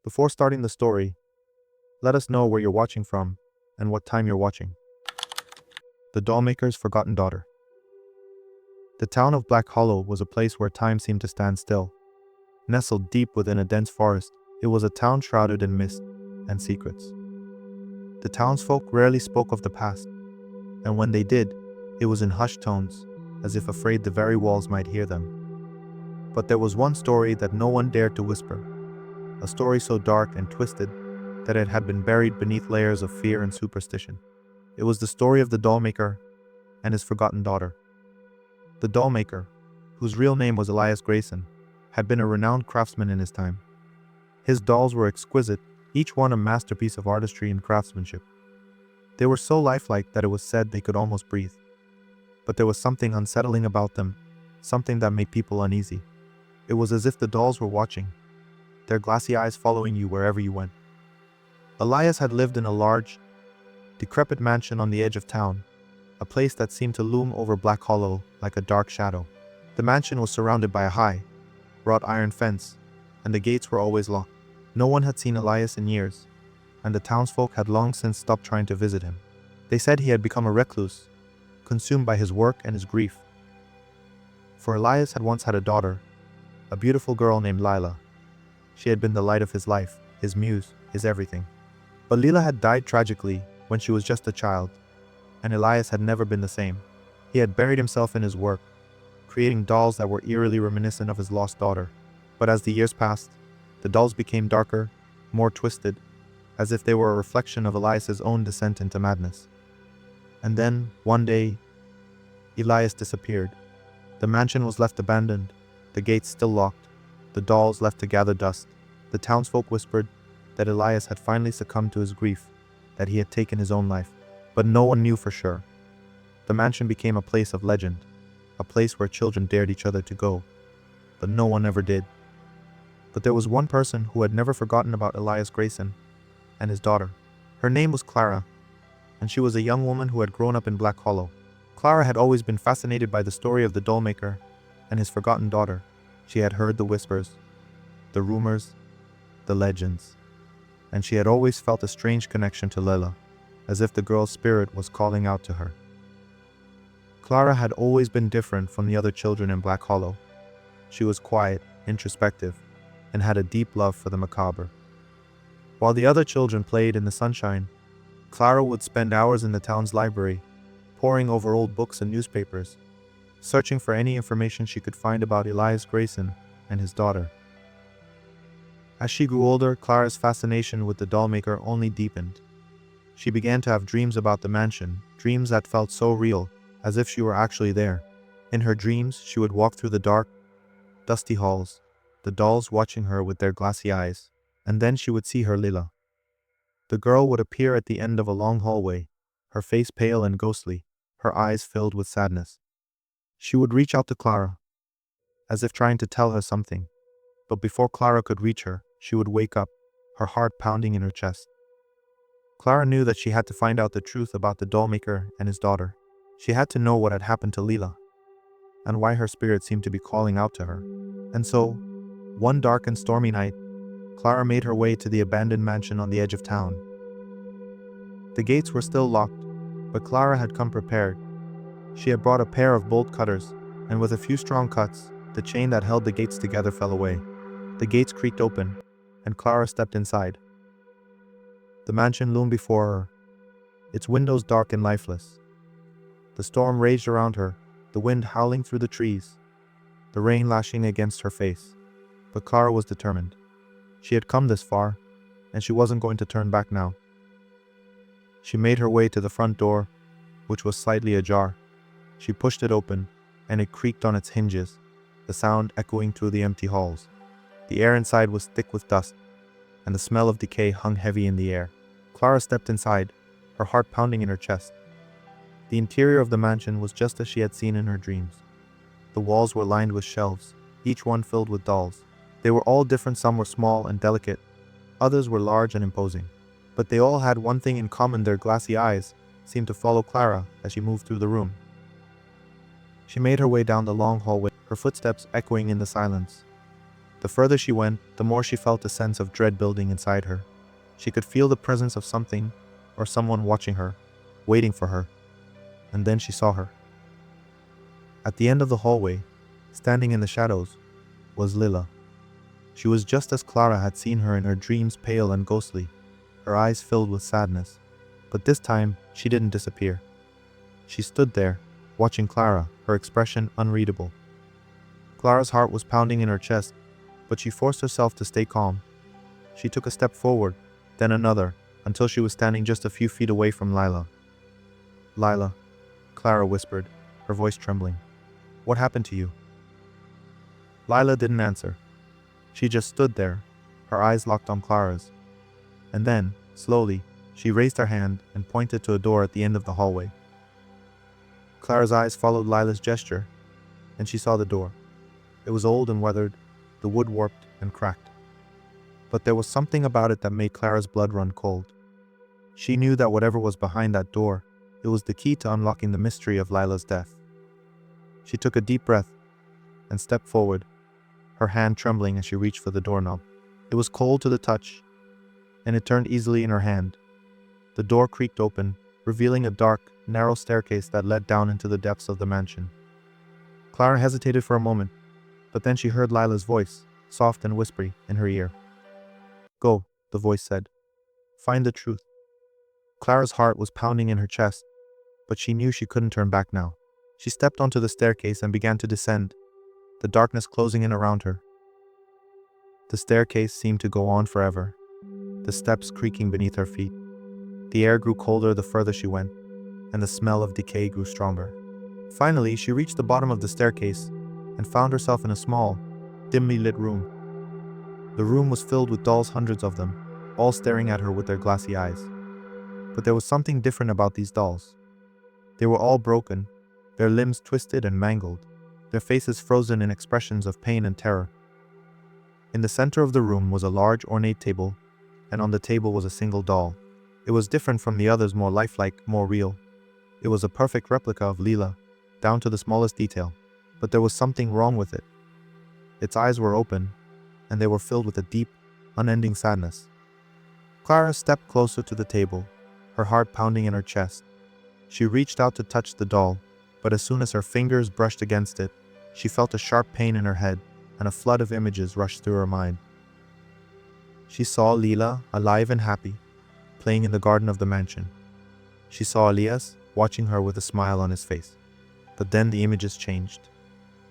Before starting the story, let us know where you're watching from and what time you're watching. The Dollmaker's Forgotten Daughter. The town of Black Hollow was a place where time seemed to stand still. Nestled deep within a dense forest, it was a town shrouded in mist and secrets. The townsfolk rarely spoke of the past, and when they did, it was in hushed tones, as if afraid the very walls might hear them. But there was one story that no one dared to whisper, a story so dark and twisted that it had been buried beneath layers of fear and superstition. It was the story of the dollmaker and his forgotten daughter. The dollmaker, whose real name was Elias Grayson, had been a renowned craftsman in his time. His dolls were exquisite, each one a masterpiece of artistry and craftsmanship. They were so lifelike that it was said they could almost breathe. But there was something unsettling about them, something that made people uneasy. It was as if the dolls were watching, their glassy eyes following you wherever you went. Elias had lived in a large, decrepit mansion on the edge of town, a place that seemed to loom over Black Hollow like a dark shadow. The mansion was surrounded by a high, wrought iron fence, and the gates were always locked. No one had seen Elias in years, and the townsfolk had long since stopped trying to visit him. They said he had become a recluse, consumed by his work and his grief. For Elias had once had a daughter, a beautiful girl named Lila. She had been the light of his life, his muse, his everything. But Lila had died tragically when she was just a child, and Elias had never been the same. He had buried himself in his work, creating dolls that were eerily reminiscent of his lost daughter. But as the years passed, the dolls became darker, more twisted, as if they were a reflection of Elias's own descent into madness. And then, one day, Elias disappeared. The mansion was left abandoned, the gates still locked, the dolls left to gather dust. The townsfolk whispered that Elias had finally succumbed to his grief, that he had taken his own life. But no one knew for sure. The mansion became a place of legend, a place where children dared each other to go, but no one ever did. But there was one person who had never forgotten about Elias Grayson and his daughter. Her name was Clara, and she was a young woman who had grown up in Black Hollow. Clara had always been fascinated by the story of the dollmaker and his forgotten daughter. She had heard the whispers, the rumors, the legends, and she had always felt a strange connection to Lila, as if the girl's spirit was calling out to her. Clara had always been different from the other children in Black Hollow. She was quiet, introspective, and had a deep love for the macabre. While the other children played in the sunshine, Clara would spend hours in the town's library, poring over old books and newspapers, searching for any information she could find about Elias Grayson and his daughter. As she grew older, Clara's fascination with the dollmaker only deepened. She began to have dreams about the mansion, dreams that felt so real, as if she were actually there. In her dreams, she would walk through the dark, dusty halls, the dolls watching her with their glassy eyes, and then she would see her Lila. The girl would appear at the end of a long hallway, her face pale and ghostly, her eyes filled with sadness. She would reach out to Clara, as if trying to tell her something, but before Clara could reach her, she would wake up, her heart pounding in her chest. Clara knew that she had to find out the truth about the dollmaker and his daughter. She had to know what had happened to Lila, and why her spirit seemed to be calling out to her. And so, one dark and stormy night, Clara made her way to the abandoned mansion on the edge of town. The gates were still locked, but Clara had come prepared. She had brought a pair of bolt cutters, and with a few strong cuts, the chain that held the gates together fell away. The gates creaked open, and Clara stepped inside. The mansion loomed before her, its windows dark and lifeless. The storm raged around her, the wind howling through the trees, the rain lashing against her face. But Clara was determined. She had come this far, and she wasn't going to turn back now. She made her way to the front door, which was slightly ajar. She pushed it open, and it creaked on its hinges, the sound echoing through the empty halls. The air inside was thick with dust, and the smell of decay hung heavy in the air. Clara stepped inside, her heart pounding in her chest. The interior of the mansion was just as she had seen in her dreams. The walls were lined with shelves, each one filled with dolls. They were all different. Some were small and delicate, others were large and imposing. But they all had one thing in common: their glassy eyes seemed to follow Clara as she moved through the room. She made her way down the long hallway, her footsteps echoing in the silence. The further she went, the more she felt a sense of dread building inside her. She could feel the presence of something or someone watching her, waiting for her. And then she saw her. At the end of the hallway, standing in the shadows, was Lila. She was just as Clara had seen her in her dreams, pale and ghostly, her eyes filled with sadness. But this time, she didn't disappear. She stood there, watching Clara, her expression unreadable. Clara's heart was pounding in her chest, but she forced herself to stay calm. She took a step forward, then another, until she was standing just a few feet away from Lila. "Lila," Clara whispered, her voice trembling. "What happened to you?" Lila didn't answer. She just stood there, her eyes locked on Clara's. And then, slowly, she raised her hand and pointed to a door at the end of the hallway. Clara's eyes followed Lila's gesture, and she saw the door. It was old and weathered, the wood warped and cracked. But there was something about it that made Clara's blood run cold. She knew that whatever was behind that door, it was the key to unlocking the mystery of Lila's death. She took a deep breath and stepped forward, her hand trembling as she reached for the doorknob. It was cold to the touch, and it turned easily in her hand. The door creaked open, revealing a dark, narrow staircase that led down into the depths of the mansion. Clara hesitated for a moment, but then she heard Lila's voice, soft and whispery, in her ear. "Go," the voice said. "Find the truth." Clara's heart was pounding in her chest, but she knew she couldn't turn back now. She stepped onto the staircase and began to descend, the darkness closing in around her. The staircase seemed to go on forever, the steps creaking beneath her feet. The air grew colder the further she went, and the smell of decay grew stronger. Finally, she reached the bottom of the staircase and found herself in a small, dimly lit room. The room was filled with dolls, hundreds of them, all staring at her with their glassy eyes. But there was something different about these dolls. They were all broken, their limbs twisted and mangled, their faces frozen in expressions of pain and terror. In the center of the room was a large, ornate table, and on the table was a single doll. It was different from the others, more lifelike, more real. It was a perfect replica of Lila, down to the smallest detail. But there was something wrong with it. Its eyes were open, and they were filled with a deep, unending sadness. Clara stepped closer to the table, her heart pounding in her chest. She reached out to touch the doll, but as soon as her fingers brushed against it, she felt a sharp pain in her head, and a flood of images rushed through her mind. She saw Lila, alive and happy, playing in the garden of the mansion. She saw Elias, watching her with a smile on his face. But then the images changed.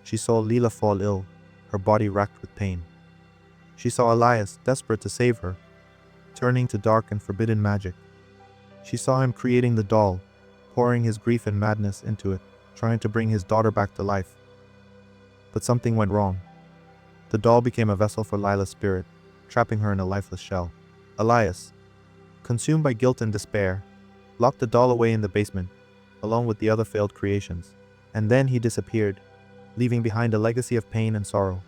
She saw Lila fall ill, her body racked with pain. She saw Elias, desperate to save her, turning to dark and forbidden magic. She saw him creating the doll, pouring his grief and madness into it, trying to bring his daughter back to life. But something went wrong. The doll became a vessel for Lila's spirit, trapping her in a lifeless shell. Elias, consumed by guilt and despair, locked the doll away in the basement, along with the other failed creations. And then he disappeared, leaving behind a legacy of pain and sorrow.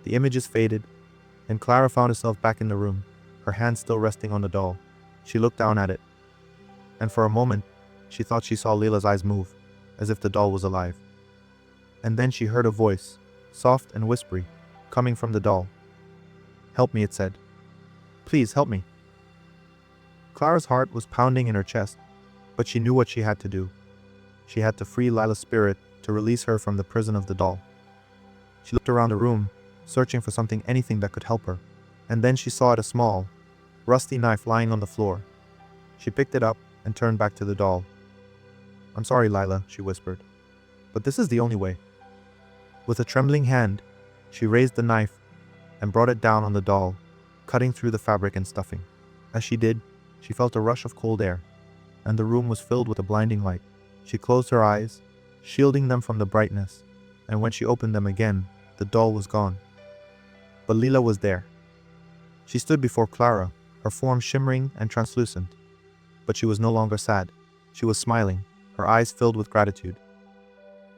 The images faded, and Clara found herself back in the room, her hand still resting on the doll. She looked down at it, and for a moment, she thought she saw Lila's eyes move, as if the doll was alive. And then she heard a voice, soft and whispery, coming from the doll. "Help me," it said. "Please help me." Clara's heart was pounding in her chest, but she knew what she had to do. She had to free Lila's spirit to release her from the prison of the doll. She looked around the room, searching for something, anything that could help her. And then she saw a small, rusty knife lying on the floor. She picked it up and turned back to the doll. "I'm sorry, Lila," she whispered, "but this is the only way." With a trembling hand, she raised the knife and brought it down on the doll, cutting through the fabric and stuffing. As she did, she felt a rush of cold air, and the room was filled with a blinding light. She closed her eyes, shielding them from the brightness, and when she opened them again, the doll was gone. But Lila was there. She stood before Clara, her form shimmering and translucent. But she was no longer sad. She was smiling, her eyes filled with gratitude.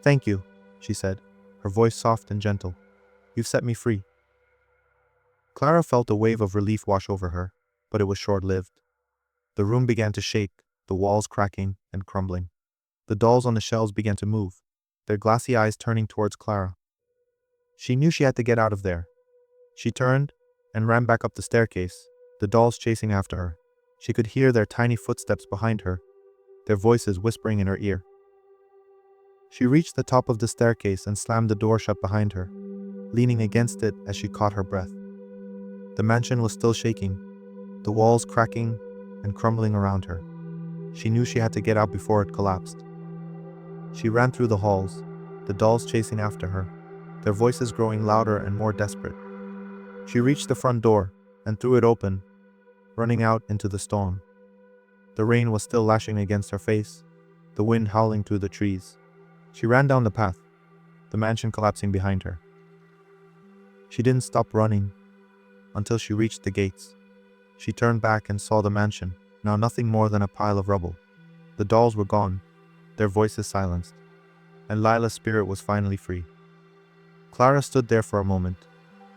"Thank you," she said, her voice soft and gentle. "You've set me free." Clara felt a wave of relief wash over her, but it was short-lived. The room began to shake, the walls cracking and crumbling. The dolls on the shelves began to move, their glassy eyes turning towards Clara. She knew she had to get out of there, She turned and ran back up the staircase, the dolls chasing after her. She could hear their tiny footsteps behind her, their voices whispering in her ear. She reached the top of the staircase and slammed the door shut behind her, leaning against it as she caught her breath. The mansion was still shaking, the walls cracking and crumbling around her. She knew she had to get out before it collapsed. She ran through the halls, the dolls chasing after her, their voices growing louder and more desperate. She reached the front door and threw it open, running out into the storm. The rain was still lashing against her face, the wind howling through the trees. She ran down the path, the mansion collapsing behind her. She didn't stop running until she reached the gates. She turned back and saw the mansion, now nothing more than a pile of rubble. The dolls were gone, their voices silenced, and Lila's spirit was finally free. Clara stood there for a moment,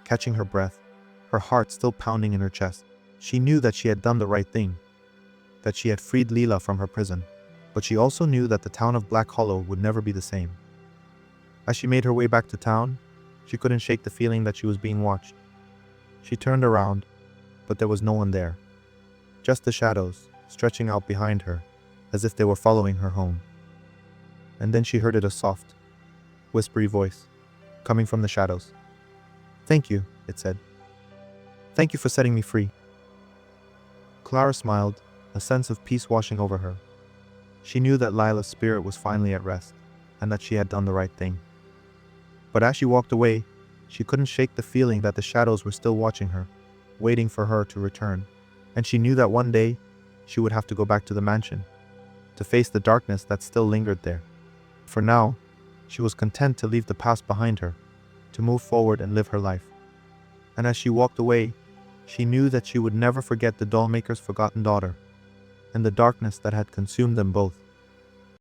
catching her breath, her heart still pounding in her chest. She knew that she had done the right thing, that she had freed Lila from her prison, but she also knew that the town of Black Hollow would never be the same. As she made her way back to town, she couldn't shake the feeling that she was being watched. She turned around, but there was no one there, just the shadows stretching out behind her as if they were following her home. And then she heard a soft, whispery voice coming from the shadows. "Thank you," it said. "Thank you for setting me free." Clara smiled, a sense of peace washing over her. She knew that Lila's spirit was finally at rest, and that she had done the right thing. But as she walked away, she couldn't shake the feeling that the shadows were still watching her, waiting for her to return. And she knew that one day, she would have to go back to the mansion, to face the darkness that still lingered there. For now, she was content to leave the past behind her, to move forward and live her life. And as she walked away, she knew that she would never forget the dollmaker's forgotten daughter, and the darkness that had consumed them both.